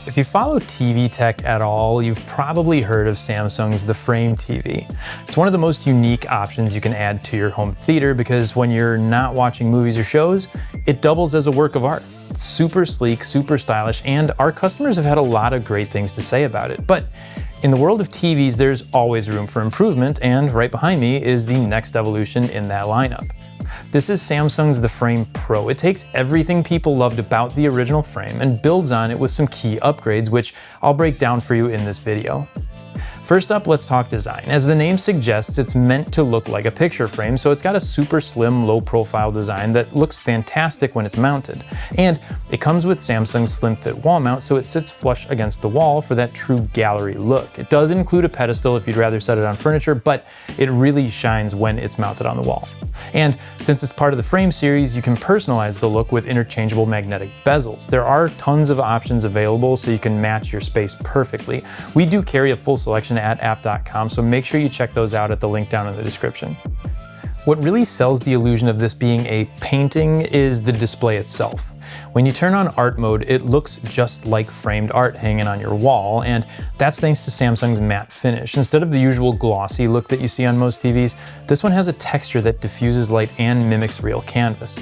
If you follow TV tech at all, you've probably heard of Samsung's The Frame TV. It's one of the most unique options you can add to your home theater because when you're not watching movies or shows, it doubles as a work of art. It's super sleek, super stylish, and our customers have had a lot of great things to say about it. But in the world of TVs, there's always room for improvement, and right behind me is the next evolution in that lineup. This is Samsung's The Frame Pro. It takes everything people loved about the original frame and builds on it with some key upgrades, which I'll break down for you in this video. First up, let's talk design. As the name suggests, it's meant to look like a picture frame, so it's got a super slim, low-profile design that looks fantastic when it's mounted. And it comes with Samsung's slim fit wall mount, so it sits flush against the wall for that true gallery look. It does include a pedestal if you'd rather set it on furniture, but it really shines when it's mounted on the wall. And since it's part of the Frame series, you can personalize the look with interchangeable magnetic bezels. There are tons of options available so you can match your space perfectly. We do carry a full selection at app.com, so make sure you check those out at the link down in the description. What really sells the illusion of this being a painting is the display itself. When you turn on art mode, it looks just like framed art hanging on your wall, and that's thanks to Samsung's matte finish. Instead of the usual glossy look that you see on most TVs, this one has a texture that diffuses light and mimics real canvas.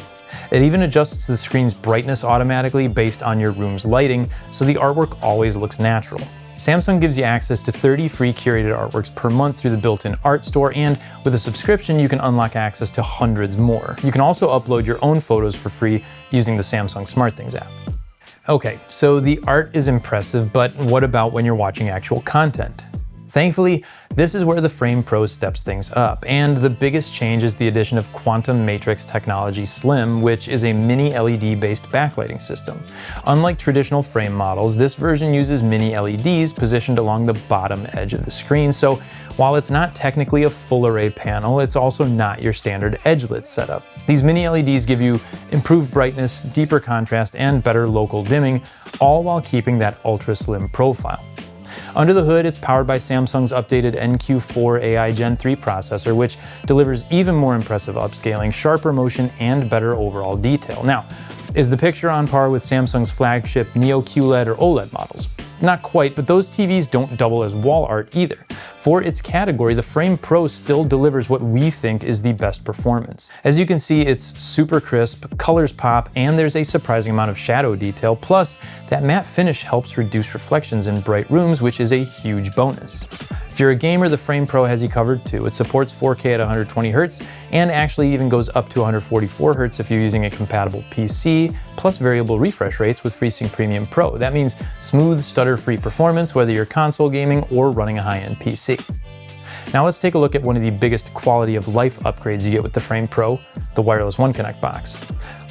It even adjusts the screen's brightness automatically based on your room's lighting, so the artwork always looks natural. Samsung gives you access to 30 free curated artworks per month through the built-in art store, and with a subscription you can unlock access to hundreds more. You can also upload your own photos for free using the Samsung SmartThings app. Okay, so the art is impressive, but what about when you're watching actual content? Thankfully, this is where the Frame Pro steps things up, and the biggest change is the addition of Quantum Matrix Technology Slim, which is a mini LED-based backlighting system. Unlike traditional frame models, this version uses mini LEDs positioned along the bottom edge of the screen, so while it's not technically a full array panel, it's also not your standard edge-lit setup. These mini LEDs give you improved brightness, deeper contrast, and better local dimming, all while keeping that ultra-slim profile. Under the hood, it's powered by Samsung's updated NQ4 AI Gen 3 processor, which delivers even more impressive upscaling, sharper motion, and better overall detail. Now, is the picture on par with Samsung's flagship Neo QLED or OLED models? Not quite, but those TVs don't double as wall art either. For its category, the Frame Pro still delivers what we think is the best performance. As you can see, it's super crisp, colors pop, and there's a surprising amount of shadow detail, plus that matte finish helps reduce reflections in bright rooms, which is a huge bonus. If you're a gamer, the Frame Pro has you covered too. It supports 4K at 120Hz and actually even goes up to 144Hz if you're using a compatible PC, plus variable refresh rates with FreeSync Premium Pro. That means smooth, stutter-free performance whether you're console gaming or running a high-end PC. Now let's take a look at one of the biggest quality of life upgrades you get with the Frame Pro, the wireless One Connect box.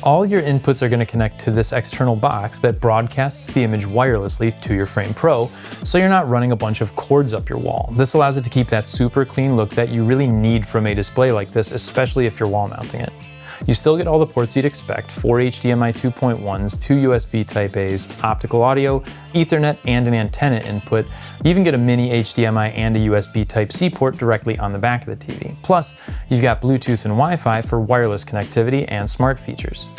All your inputs are going to connect to this external box that broadcasts the image wirelessly to your Frame Pro, so you're not running a bunch of cords up your wall. This allows it to keep that super clean look that you really need from a display like this, especially if you're wall mounting it. You still get all the ports you'd expect, 4 HDMI 2.1s, 2 USB Type-A's, optical audio, Ethernet, and an antenna input. You even get a mini HDMI and a USB Type-C port directly on the back of the TV. Plus, you've got Bluetooth and Wi-Fi for wireless connectivity and smart features.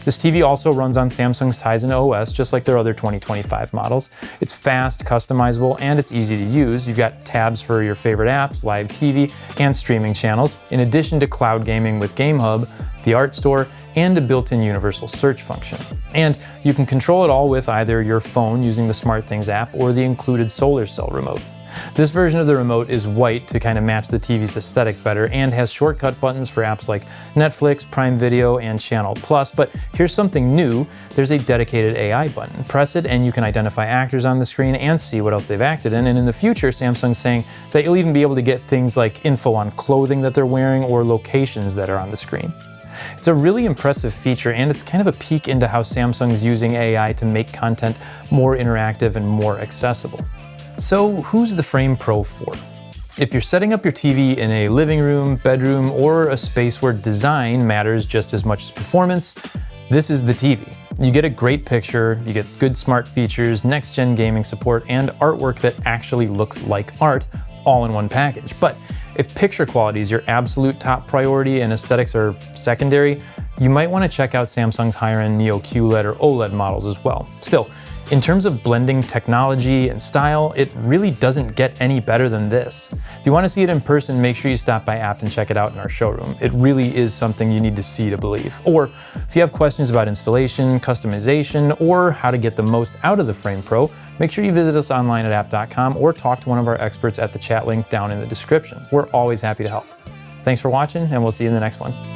This TV also runs on Samsung's Tizen OS, just like their other 2025 models. It's fast, customizable, and it's easy to use. You've got tabs for your favorite apps, live TV, and streaming channels, in addition to cloud gaming with Game Hub, the Art Store, and a built-in universal search function. And you can control it all with either your phone using the SmartThings app or the included solar cell remote. This version of the remote is white to kind of match the TV's aesthetic better and has shortcut buttons for apps like Netflix, Prime Video, and Channel Plus, but here's something new. There's a dedicated AI button. Press it and you can identify actors on the screen and see what else they've acted in, and in the future, Samsung's saying that you'll even be able to get things like info on clothing that they're wearing or locations that are on the screen. It's a really impressive feature, and it's kind of a peek into how Samsung's using AI to make content more interactive and more accessible. So who's the Frame Pro for? If you're setting up your TV in a living room, bedroom, or a space where design matters just as much as performance, this is the TV. You get a great picture, you get good smart features, next-gen gaming support, and artwork that actually looks like art, all in one package. But if picture quality is your absolute top priority and aesthetics are secondary, you might want to check out Samsung's higher-end Neo QLED or OLED models as well. Still, In terms of blending technology and style, it really doesn't get any better than this. If you want to see it in person, make sure you stop by Apt and check it out in our showroom. It really is something you need to see to believe. Or if you have questions about installation, customization, or how to get the most out of the Frame Pro, make sure you visit us online at apt.com or talk to one of our experts at the chat link down in the description. We're always happy to help. Thanks for watching, and we'll see you in the next one.